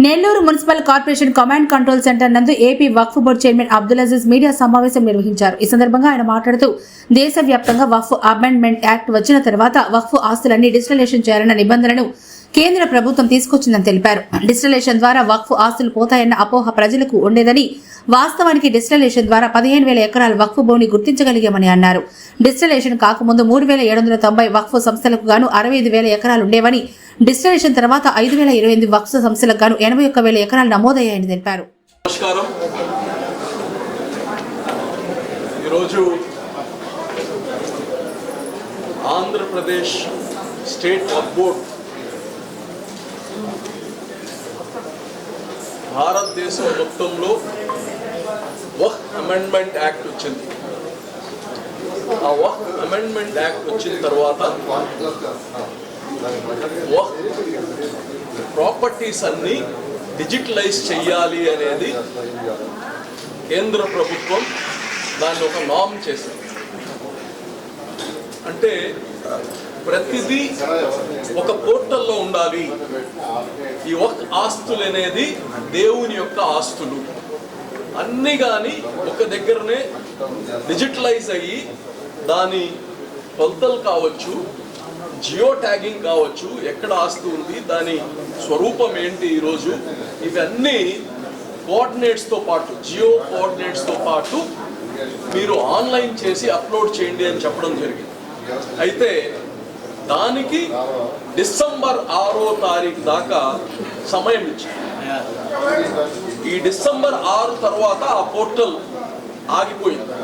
Nellore municipal corporation command control centre నందు AP Waqf board chairman Abdul Aziz media సమావేశం నిర్వహించారు. ఈ సందర్భంగా ఆయన మాట్లాడుతూ దేశవ్యాప్తంగా వక్ఫ్ అమెండ్మెంట్ యాక్ట్ వచ్చిన తర్వాత వక్ఫ్ ఆస్తులన్నీ డిజిటలైజేషన్ చేయాలన్న నిబంధనను కేంద్ర ప్రభుత్వం తీసుకొచ్చిందని తెలిపారు. డిజిటలైజేషన్ ద్వారా వక్ఫ్ ఆస్తులు పోతాయన్న అపోహ ప్రజలకు ఉండేదని, వాస్తవానికి డిజిటలైజేషన్ ద్వారా 15,000 ఎకరాల వక్ఫ్ భూమిని గుర్తించగలిగామని అన్నారు. డిజిటలైజేషన్ కాకముందు 3,790 వక్ఫ్ సంస్థలకు గాను 65,000 ఎకరాలు ఉండేవని, డిజిటలైజేషన్ తర్వాత 5,028 వక్ఫ్ సంస్థలకు గాను 81,000 ఎకరాలు నమోదయ్యాయని తెలిపారు. నమస్కారం. ఈరోజు ఆంధ్రప్రదేశ్ స్టేట్ వక్ఫ్ బోర్డ్ భారతదేశం మొత్తంలో వక్ఫ్ అమెండ్మెంట్ యాక్ట్ వచ్చింది. ఆ వక్ఫ్ అమెండ్మెంట్ యాక్ట్ వచ్చిన తర్వాత వక్ఫ్ ప్రాపర్టీస్ అన్ని డిజిటలైజ్ చేయాలి అనేది కేంద్ర ప్రభుత్వం దాన్ని ఒక నార్మ్ చేసింది. అంటే ప్రతిదీ ఒక పోర్టల్లో ఉండాలి. ఈ వక్ఫ్ ఆస్తులు అనేది దేవుని యొక్క ఆస్తులు అన్ని కానీ ఒక దగ్గరనే డిజిటలైజ్ అయ్యి దాని కొలతలు కావచ్చు, జియో ట్యాగింగ్ కావచ్చు, ఎక్కడ ఆస్తి ఉంది, దాని స్వరూపం ఏంటి, ఈరోజు ఇవన్నీ కోఆర్డినేట్స్తో పాటు, జియో కోఆర్డినేట్స్తో పాటు మీరు ఆన్లైన్ చేసి అప్లోడ్ చేయండి అని చెప్పడం జరిగింది. అయితే దానికి డిసెంబర్ 6వ తారీఖు దాకా సమయం ఇచ్చింది. ఈ డిసెంబర్ 6 తర్వాత ఆ పోర్టల్ ఆగిపోయింది.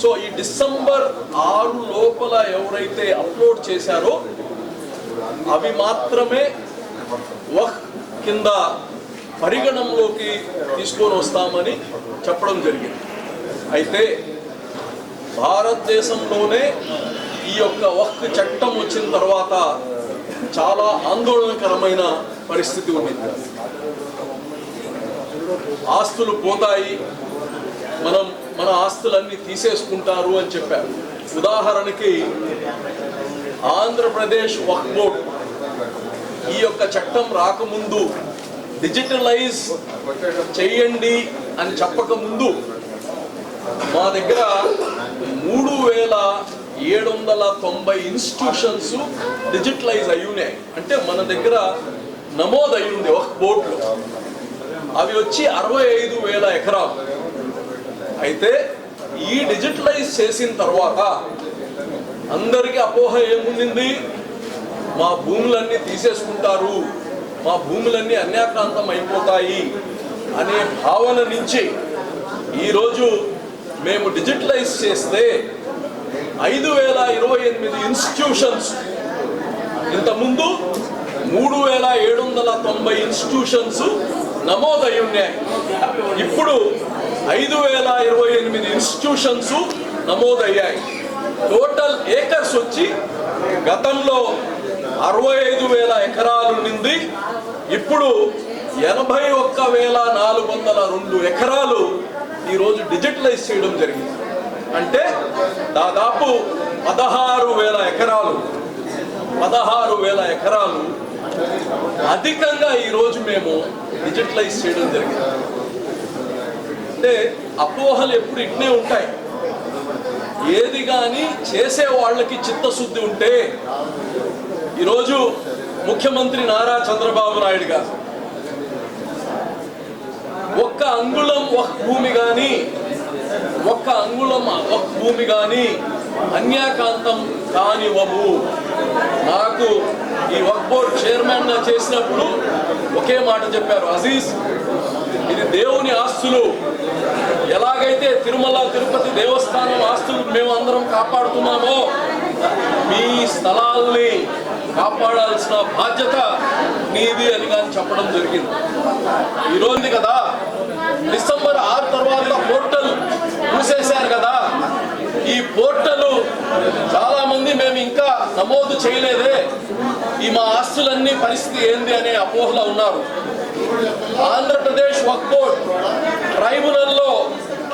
సో ఈ డిసెంబర్ 6 లోపల ఎవరైతే అప్లోడ్ చేశారో అవి మాత్రమే వక్ఫ్ కింద పరిగణంలోకి తీసుకొని వస్తామని చెప్పడం జరిగింది. అయితే భారతదేశంలోనే ఈ యొక్క వక్ఫ్ చట్టం వచ్చిన తర్వాత చాలా ఆందోళనకరమైన పరిస్థితి ఉంది. ఆస్తులు పోతాయి, మన ఆస్తులన్నీ తీసేసుకుంటారు అని చెప్పారు. ఉదాహరణకి ఆంధ్రప్రదేశ్ వక్ఫ్ బోర్డ్ ఈ యొక్క చట్టం రాకముందు డిజిటలైజ్ చేయండి అని చెప్పకముందు మా దగ్గర 3,790 ఇన్స్టిట్యూషన్స్ డిజిటలైజ్ అయ్యున్నాయి. అంటే మన దగ్గర నమోదు అయ్యింది వక్ఫ్ బోర్డులో. అవి వచ్చి 65,000 ఎకరాలు. అయితే ఈ డిజిటలైజ్ చేసిన తర్వాత అందరికీ అపోహ ఏముంది, మా భూములన్నీ తీసేసుకుంటారు, మా భూములన్నీ అన్యాక్రాంతం అయిపోతాయి అనే భావన నుంచి ఈరోజు మేము డిజిటలైజ్ చేస్తే 5,028 ఇన్స్టిట్యూషన్స్, ఇంతకుముందు 3,790 ఇన్స్టిట్యూషన్స్ నమోదై ఉన్నాయి. ఇప్పుడు 5,028 ఇన్స్టిట్యూషన్స్ నమోదయ్యాయి. టోటల్ ఏకర్స్ వచ్చి గతంలో 65,000 ఎకరాలు నింది ఇప్పుడు 81,402 ఎకరాలు ఈరోజు డిజిటలైజ్ చేయడం జరిగింది. అంటే దాదాపు 16,000 ఎకరాలు అధికంగా ఈరోజు మేము డిజిటలైజ్ చేయడం జరిగింది. అంటే అపోహలు ఎప్పుడు ఇట్నే ఉంటాయి. ఏది కానీ చేసే వాళ్ళకి చిత్తశుద్ధి ఉంటే, ఈరోజు ముఖ్యమంత్రి నారా చంద్రబాబు నాయుడు గారు ఒక్క అంగుళం వక్ఫ్ భూమి కానీ అన్యాకాంతం కానివ్వము. నాకు ఈ వక్ఫ్ బోర్డ్ చైర్మన్ చేసినప్పుడు ఒకే మాట చెప్పారు, అజీజ్ ఇది దేవుని ఆస్తులు, ఎలాగైతే తిరుమల తిరుపతి దేవస్థానం ఆస్తులు మేము అందరం కాపాడుతున్నామో మీ స్థలాల్ని కాపాడాల్సిన బాధ్యత నీది అని కానీ చెప్పడం జరిగింది. ఈరోజు కదా డిసెంబర్ 6 తర్వాత పోర్టల్ మూసేశారు కదా, ఈ పోర్టల్ చాలా మంది మేము ఇంకా నమోదు చేయలేదే, ఈ మా ఆస్తులన్నీ పరిస్థితి ఏంది అనే అపోహలో ఉన్నారు. ఆంధ్రప్రదేశ్ వక్ఫ్ బోర్డ్ ట్రైబ్యునల్లో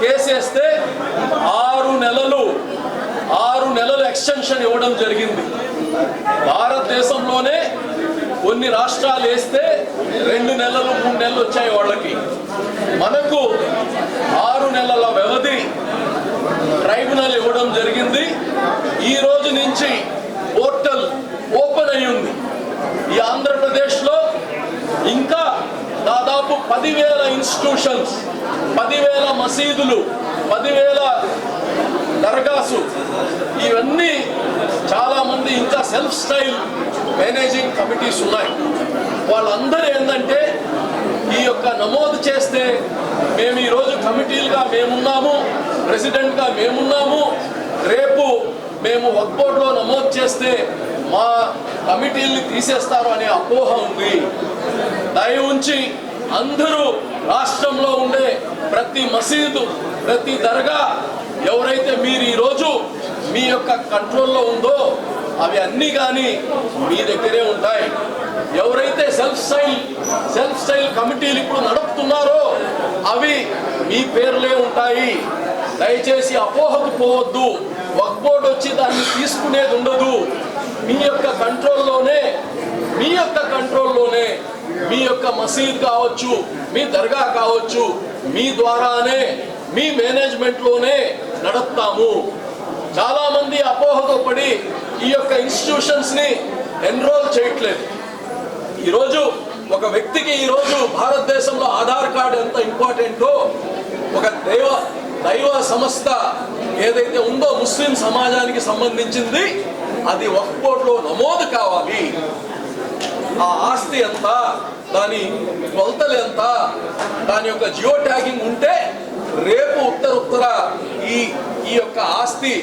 కేసేస్తే 6 నెలలు ఎక్స్టెన్షన్ ఇవ్వడం జరిగింది. భారతదేశంలోనే కొన్ని రాష్ట్రాలు వేస్తే 2 నెలలు 3 నెలలు వచ్చాయి వాళ్ళకి. మనకు 6 నెలల వ్యవధి ట్రైబ్యునల్ ఇవ్వడం జరిగింది. ఈ రోజు నుంచి పోర్టల్ ఓపెన్ అయి ఉంది. ఈ ఆంధ్రప్రదేశ్లో ఇంకా దాదాపు 10,000 ఇన్స్టిట్యూషన్స్, 10,000 మసీదులు, 10,000 దర్గాసు, ఇవన్నీ చాలామంది ఇంకా సెల్ఫ్ స్టైల్ మేనేజింగ్ కమిటీస్ ఉన్నాయి. వాళ్ళందరూ ఏంటంటే ఈ యొక్క నమోదు చేస్తే మేము ఈరోజు కమిటీలుగా మేమున్నాము, ప్రెసిడెంట్గా మేమున్నాము, రేపు మేము వక్ఫ్ బోర్డులో నమోదు చేస్తే మా కమిటీల్ని తీసేస్తారు అనే అపోహ ఉంది. దయ ఉంచి అందరూ రాష్ట్రంలో ఉండే ప్రతి మసీదు, ప్రతి దర్గా ఎవరైతే మీరు ఈరోజు మీ యొక్క కంట్రోల్లో ఉందో అవి అన్నీ కానీ మీ దగ్గరే ఉంటాయి. ఎవరైతే సెల్ఫ్ స్టైల్ కమిటీలు ఇప్పుడు నడుపుతున్నారో అవి మీ పేర్లే ఉంటాయి. దయచేసి అపోహకు పోవద్దు. వక్ఫ్ బోర్డు వచ్చి దాన్ని తీసుకునేది ఉండదు. మీ యొక్క కంట్రోల్లోనే మీ యొక్క మసీద్ కావచ్చు, మీ దర్గా కావచ్చు, మీ ద్వారానే మీ మేనేజ్మెంట్లోనే నడుపుతాము. చాలామంది అపోహతో పడి ఈ యొక్క ఇన్స్టిట్యూషన్స్ని ఎన్రోల్ చేయట్లేదు. ఈరోజు ఒక వ్యక్తికి ఈరోజు భారతదేశంలో ఆధార్ కార్డు ఎంత ఇంపార్టెంటో, ఒక దైవ సంస్థ ఏదైతే ఉందో ముస్లిం సమాజానికి సంబంధించింది అది వక్ఫ్ బోర్డులో నమోదు కావాలి. ఆ ఆస్తి ఎంత, దాని కొలతలు ఎంత, దాని యొక్క జియో ట్యాగింగ్ ఉంటే రేపు ఉత్తర ఈ యొక్క ఆస్తి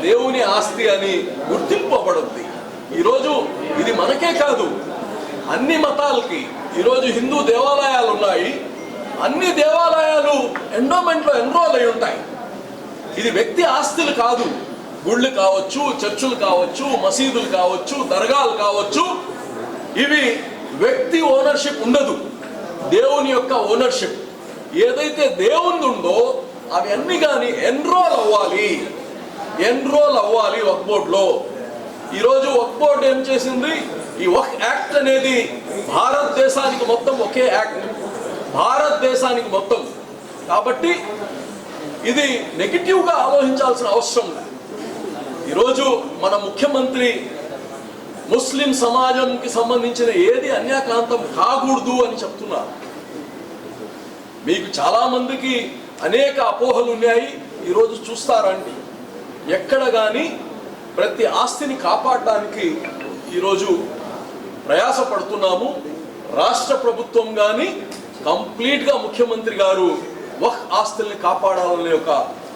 దేవుని ఆస్తి అని గుర్తింపబడుద్ది. ఈరోజు ఇది మనకే కాదు, అన్ని మతాలకి. ఈరోజు హిందూ దేవాలయాలు ఉన్నాయి, అన్ని దేవాలయాలు ఎండోమెంట్లో ఎన్రోల్ అయి ఉంటాయి. ఇది వ్యక్తి ఆస్తులు కాదు. గుళ్ళు కావచ్చు, చర్చులు కావచ్చు, మసీదులు కావచ్చు, దర్గాలు కావచ్చు, ఇవి వ్యక్తి ఓనర్షిప్ ఉండదు, దేవుని యొక్క ఓనర్షిప్. ఏదైతే దేవుని ఉందో అవి అన్ని కానీ ఎన్రోల్ అవ్వాలి వక్ఫ్ బోర్డులో. ఈరోజు వక్ఫ్ బోర్డు ఏం చేసింది, ఈ వక్ఫ్ యాక్ట్ అనేది భారతదేశానికి మొత్తం ఒకే యాక్ట్, భారతదేశానికి మొత్తం. కాబట్టి ఇది నెగిటివ్గా ఆలోచించాల్సిన అవసరం లేదు. ఈరోజు మన ముఖ్యమంత్రి ముస్లిం సమాజంకి సంబంధించిన ఏది అన్యాక్రాంతం కాకూడదు అని చెప్తున్నారు. మీకు చాలామందికి అనేక అపోహలు ఉన్నాయి. ఈరోజు చూస్తారండి, ఎక్కడ కానీ ప్రతి ఆస్తిని కాపాడడానికి ఈరోజు ప్రయాసపడుతున్నాము. రాష్ట్ర ప్రభుత్వం కానీ కంప్లీట్గా ముఖ్యమంత్రి గారు వక్ఫ్ ఆస్తుల్ని కాపాడాలనే ఒక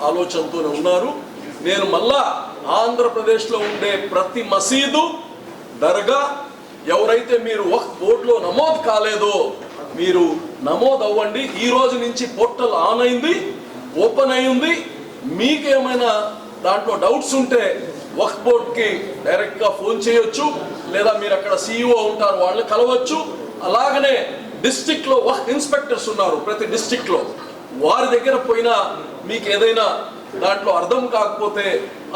ఆలోచనతోనే ఉన్నారు. నేను మళ్ళా ఆంధ్రప్రదేశ్లో ఉండే ప్రతి మసీదు, దర్గా ఎవరైతే మీరు వక్ఫ్ బోర్డులో నమోదు కాలేదో మీరు నమోదు అవ్వండి. ఈ రోజు నుంచి పోర్టల్ ఆన్ అయింది, ఓపెన్ అయింది. మీకేమైనా దాంట్లో డౌట్స్ ఉంటే వక్ఫ్ బోర్డుకి డైరెక్ట్గా ఫోన్ చేయొచ్చు, లేదా మీరు అక్కడ CEO ఉంటారు, వాళ్ళని కలవచ్చు. అలాగనే డిస్ట్రిక్ట్లో వక్ఫ్ ఇన్స్పెక్టర్స్ ఉన్నారు ప్రతి డిస్ట్రిక్ట్లో, వారి దగ్గర పోయినా మీకు ఏదైనా దాంట్లో అర్థం కాకపోతే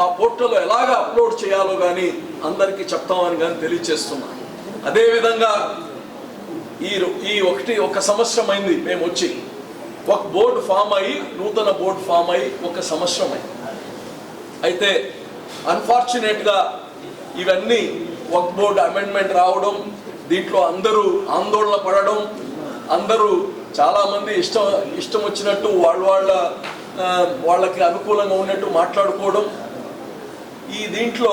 ఆ పోర్టల్లో ఎలాగ అప్లోడ్ చేయాలో కానీ అందరికీ చెప్తామని కానీ తెలియజేస్తున్నాను. అదేవిధంగా ఒక సంవత్సరం అయింది మేము వచ్చి, ఒక బోర్డు ఫామ్ అయ్యి, నూతన బోర్డు ఫామ్ అయ్యి 1 సంవత్సరం అయింది. అయితే అన్ఫార్చునేట్గా ఇవన్నీ వక్ఫ్ బోర్డు అమెండ్మెంట్ రావడం, దీంట్లో అందరూ ఆందోళన పడడం, అందరూ చాలామంది ఇష్టం వచ్చినట్టు వాళ్ళకి అనుకూలంగా ఉన్నట్టు మాట్లాడుకోవడం. దీంట్లో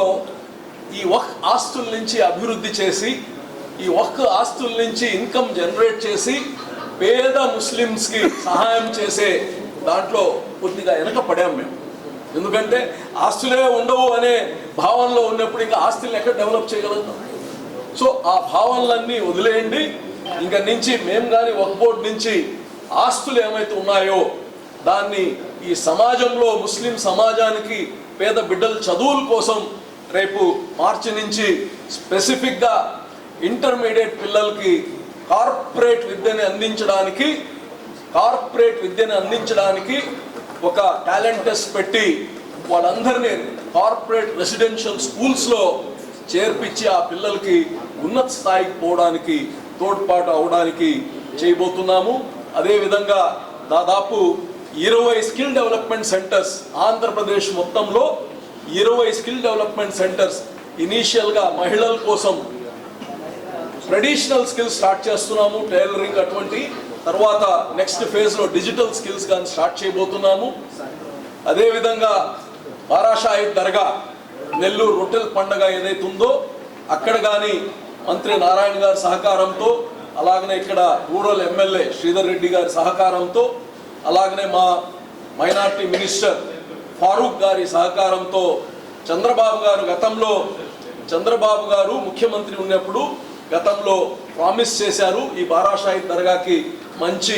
ఈ వక్ఫ్ ఆస్తుల నుంచి అభివృద్ధి చేసి, ఈ వక్ఫ్ ఆస్తుల నుంచి ఇన్కమ్ జనరేట్ చేసి పేద ముస్లిమ్స్కి సహాయం చేసే దాంట్లో కొద్దిగా వెనకపడాం మేము. ఎందుకంటే ఆస్తులే ఉండవు అనే భావనలో ఉన్నప్పుడు ఇంకా ఆస్తుల్ని ఎక్కడ డెవలప్ చేయగలుగుతాం? సో ఆ భావనలన్నీ వదిలేయండి. ఇంకా నుంచి మేము కానీ వక్ఫ్ బోర్డు నుంచి ఆస్తులు ఏమైతే ఉన్నాయో దాన్ని ఈ సమాజంలో ముస్లిం సమాజానికి పేద బిడ్డల చదువుల కోసం రేపు మార్చి నుంచి స్పెసిఫిక్గా ఇంటర్మీడియట్ పిల్లలకి కార్పొరేట్ విద్యని అందించడానికి ఒక టాలెంట్ టెస్ట్ పెట్టి వాళ్ళందరినీ కార్పొరేట్ రెసిడెన్షియల్ స్కూల్స్లో చేర్పించి ఆ పిల్లలకి ఉన్నత స్థాయికి పోవడానికి తోడ్పాటు అవడానికి చేయబోతున్నాము. అదేవిధంగా దాదాపు 20 స్కిల్ డెవలప్మెంట్ సెంటర్స్ ఆంధ్రప్రదేశ్ మొత్తంలో 20 స్కిల్ డెవలప్మెంట్ సెంటర్స్ ఇనీషియల్గా మహిళల కోసం ట్రెడిషనల్ స్కిల్స్ స్టార్ట్ చేస్తున్నాము, టైలరింగ్ అటువంటి. తర్వాత నెక్స్ట్ ఫేజ్లో డిజిటల్ స్కిల్స్ కానీ స్టార్ట్ చేయబోతున్నాము. అదేవిధంగా బారాషాహిద్ దర్గా నెల్లూరు రొట్టెల పండుగ ఏదైతే ఉందో అక్కడ కానీ మంత్రి నారాయణ గారి సహకారంతో, అలాగనే ఇక్కడ రూరల్ ఎమ్మెల్యే శ్రీధర్ రెడ్డి గారి సహకారంతో, అలాగనే మా మైనార్టీ మినిస్టర్ ఫారూక్ గారి సహకారంతో చంద్రబాబు గారు ముఖ్యమంత్రి ఉన్నప్పుడు గతంలో ప్రామిస్ చేశారు ఈ బారాషాహిద్ దర్గాకి మంచి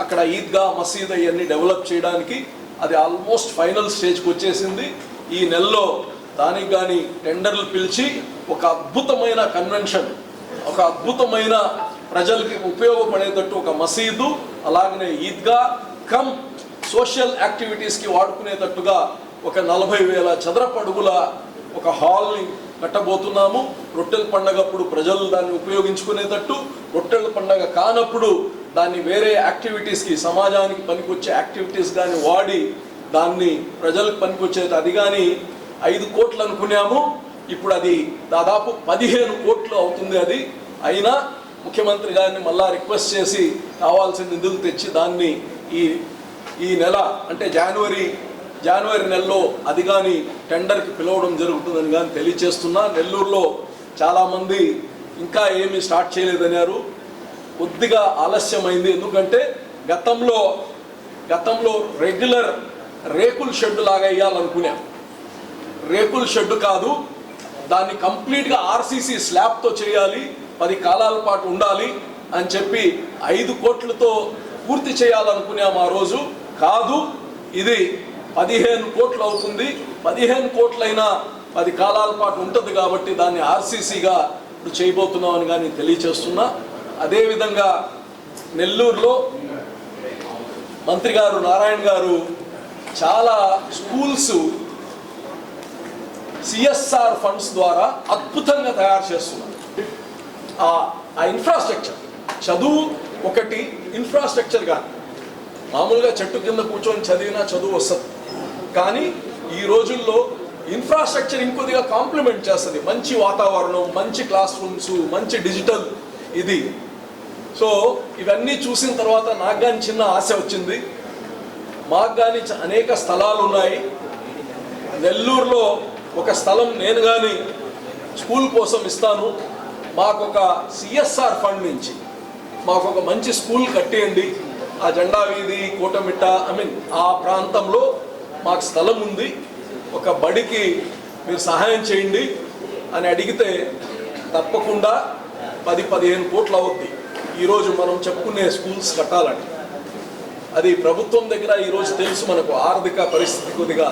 అక్కడ ఈద్గా మసీద్ అవన్నీ డెవలప్ చేయడానికి. అది ఆల్మోస్ట్ ఫైనల్ స్టేజ్కి వచ్చేసింది. ఈ నెలలో దానికి కానీ టెండర్లు పిలిచి ఒక అద్భుతమైన కన్వెన్షన్, ఒక అద్భుతమైన ప్రజలకి ఉపయోగపడేటట్టు ఒక మసీదు, అలాగనే ఈద్గా కమ్ సోషల్ యాక్టివిటీస్కి వాడుకునేటట్టుగా ఒక 40,000 చదరపు అడుగుల ఒక హాల్ని కట్టబోతున్నాము. రొట్టెల పండగప్పుడు ప్రజలు దాన్ని ఉపయోగించుకునేటట్టు, రొట్టెల పండగ కానప్పుడు దాన్ని వేరే యాక్టివిటీస్కి, సమాజానికి పనికొచ్చే యాక్టివిటీస్ కానీ వాడి దాన్ని ప్రజలకు పనికొచ్చేది. అది కానీ 5 కోట్లు అనుకున్నాము, ఇప్పుడు అది దాదాపు 15 కోట్లు అవుతుంది. అది అయినా ముఖ్యమంత్రి గారిని మళ్ళా రిక్వెస్ట్ చేసి కావాల్సిన నిధులు తెచ్చి దాన్ని ఈ నెల అంటే జనవరి నెలలో అది కానీ టెండర్కి పిలవడం జరుగుతుందని కానీ తెలియచేస్తున్నా. నెల్లూరులో చాలామంది ఇంకా ఏమీ స్టార్ట్ చేయలేదన్నారు. కొద్దిగా ఆలస్యమైంది, ఎందుకంటే గతంలో రెగ్యులర్ రేకుల షెడ్ లాగా వేయాలనుకున్నాం. రేకుల షెడ్ కాదు, దాన్ని కంప్లీట్గా ఆర్సీసీ స్లాబ్తో చేయాలి, 10 కాలాల పాటు ఉండాలి అని చెప్పి 5 కోట్లతో పూర్తి చేయాలనుకున్నాం ఆ రోజు. కాదు, ఇది 15 కోట్లు అవుతుంది. 15 కోట్లైనా 10 కాలాల పాటు ఉంటుంది కాబట్టి దాన్ని ఆర్సీసీగా ఇప్పుడు చేయబోతున్నామని కానీ తెలియచేస్తున్నా. అదేవిధంగా నెల్లూరులో మంత్రి గారు నారాయణ గారు చాలా స్కూల్స్ సిఎస్ఆర్ ఫండ్స్ ద్వారా అద్భుతంగా తయారు చేస్తున్నారు. ఆ ఇన్ఫ్రాస్ట్రక్చర్, చదువు ఒకటి, ఇన్ఫ్రాస్ట్రక్చర్ కానీ మామూలుగా చెట్టు కింద కూర్చొని చదివినా చదువు వస్తుంది, కానీ ఈ రోజుల్లో ఇన్ఫ్రాస్ట్రక్చర్ ఇంకొద్దిగా కాంప్లిమెంట్ చేస్తుంది. మంచి వాతావరణం, మంచి క్లాస్ రూమ్స్, మంచి డిజిటల్ ఇది. సో ఇవన్నీ చూసిన తర్వాత నాకు కానీ చిన్న ఆశ వచ్చింది. మాకు కానీ అనేక స్థలాలు ఉన్నాయి. నెల్లూరులో ఒక స్థలం నేను కానీ స్కూల్ కోసం ఇస్తాను, మాకు ఒక సిఎస్ఆర్ ఫండ్ నుంచి మాకు ఒక మంచి స్కూల్ కట్టేయండి, ఆ జెండా వీధి, కోటమిట్ట, ఆ ప్రాంతంలో మాకు స్థలం ఉంది, ఒక బడికి మీరు సహాయం చేయండి అని అడిగితే తప్పకుండా 10-15 కోట్లు అవుద్ది ఈరోజు మనం చెప్పుకునే స్కూల్స్ కట్టాలంటే. అది ప్రభుత్వం దగ్గర ఈరోజు తెలుసు మనకు ఆర్థిక పరిస్థితి కొద్దిగా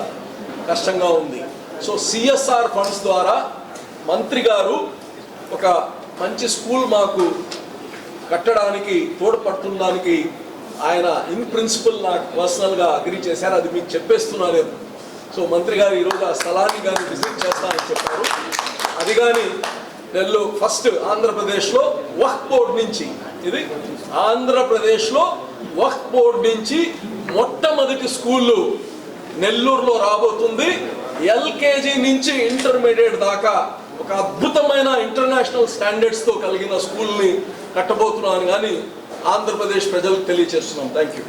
కష్టంగా ఉంది. సో సిఎస్ఆర్ ఫండ్స్ ద్వారా మంత్రి గారు ఒక మంచి స్కూల్ మాకు కట్టడానికి తోడ్పడుతుందానికి ఆయన ఇన్ ప్రిన్సిపల్ నాకు పర్సనల్గా అగ్రీ చేశారు. అది మీకు చెప్పేస్తున్నారు. సో మంత్రి గారు ఈరోజు ఆ స్థలాన్ని కానీ విజిట్ చేస్తానని చెప్పారు. అది కానీ ఫస్ట్ ఆంధ్రప్రదేశ్లో వక్ఫ్ బోర్డ్ నుంచి, ఇది ఆంధ్రప్రదేశ్లో వక్ఫ్ బోర్డ్ నుంచి మొట్టమొదటి స్కూళ్ళు నెల్లూరులో రాబోతుంది. ఎల్కేజీ నుంచి ఇంటర్మీడియట్ దాకా ఒక అద్భుతమైన ఇంటర్నేషనల్ స్టాండర్డ్స్తో కలిగిన స్కూల్ని కట్టబోతున్నాను కానీ ఆంధ్రప్రదేశ్ ప్రజలకు తెలియజేస్తున్నాం. Thank you.